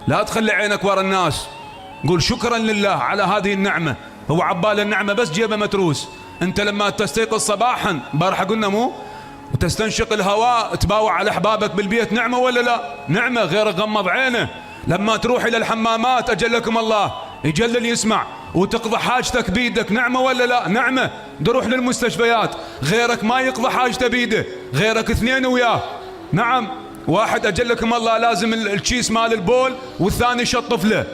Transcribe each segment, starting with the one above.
لا تخلي عينك ورا الناس، قول شكرا لله على هذه النعمة. هو عبال النعمة بس جيبه متروس. انت لما تستيقظ صباحا، بارحة قلنا مو، وتستنشق الهواء تباوع على احبابك بالبيت، نعمة ولا لا؟ نعمة. غيرك غمض عينه. لما تروح الى الحمامات اجلكم الله يجلل يسمع وتقضى حاجتك بيدك، نعمة ولا لا؟ نعمة. تروح للمستشفيات غيرك ما يقضى حاجته بيده، غيرك اثنين وياه. نعم. واحد اجلكم الله لازم الكيس مال البول والثاني يشطف له.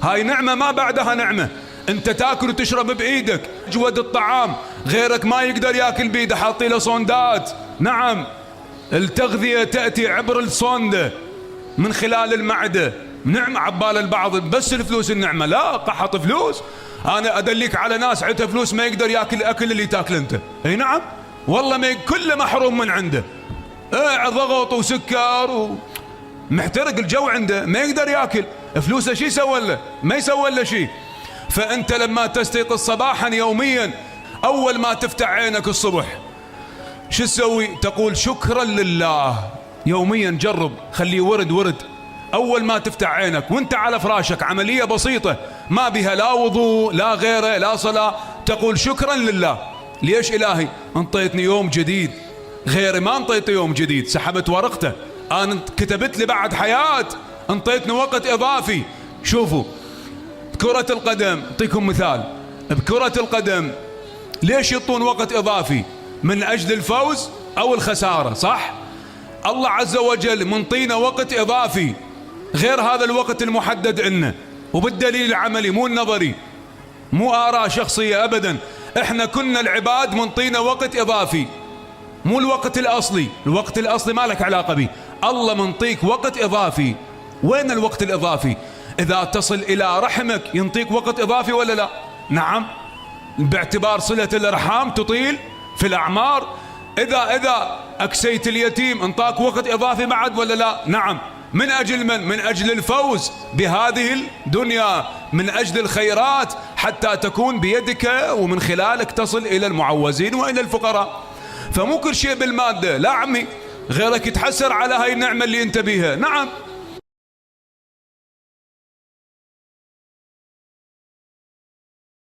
هاي نعمة ما بعدها نعمة. انت تاكل وتشرب بايدك جود الطعام، غيرك ما يقدر ياكل بيده، حاطي له صندات. نعم. التغذية تأتي عبر الصندة من خلال المعدة. نعمة. عبال البعض بس الفلوس النعمة، لا، قحط فلوس. انا ادليك على ناس عندها فلوس ما يقدر ياكل الاكل اللي تاكل انت. اي نعم والله، ما كله محروم من عنده. ضغط وسكر ومحترق الجو عنده، ما يقدر ياكل. فلوسه شي يسوي له؟ ما يسوي له شيء. فانت لما تستيقظ صباحا يوميا، اول ما تفتح عينك الصبح شو تسوي؟ تقول شكرا لله. يوميا جرب، خليه ورد. اول ما تفتح عينك وانت على فراشك، عملية بسيطة ما بها لا وضوء لا غيره لا صلاة، تقول شكرا لله. ليش الهي انطيتني يوم جديد، غيري ما انطيته يوم جديد، سحبت ورقته، انا كتبت لي بعد حياة، انطيتني وقت اضافي. شوفوا كرة القدم، اعطيكم مثال بكرة القدم، ليش يعطون وقت اضافي؟ من اجل الفوز او الخسارة، صح؟ الله عز وجل منطينا وقت اضافي غير هذا الوقت المحدد لنا، وبالدليل العملي مو النظري، مو آراء شخصية ابدا. احنا كنا العباد منطينا وقت اضافي، مو الوقت الاصلي. الوقت الاصلي ما لك علاقة به، الله منطيك وقت اضافي. وين الوقت الاضافي؟ اذا تصل الى رحمك ينطيك وقت اضافي ولا لا؟ نعم. باعتبار صلة الارحام تطيل في الاعمار. اذا اكسيت اليتيم انطاك وقت اضافي بعد ولا لا؟ نعم. من اجل من؟ من اجل الفوز بهذه الدنيا، من اجل الخيرات حتى تكون بيدك ومن خلالك تصل الى المعوزين والى الفقراء. فمو كل شيء بالمادة، لا عمي، غيرك يتحسر على هاي النعمة اللي انت بيها. نعم.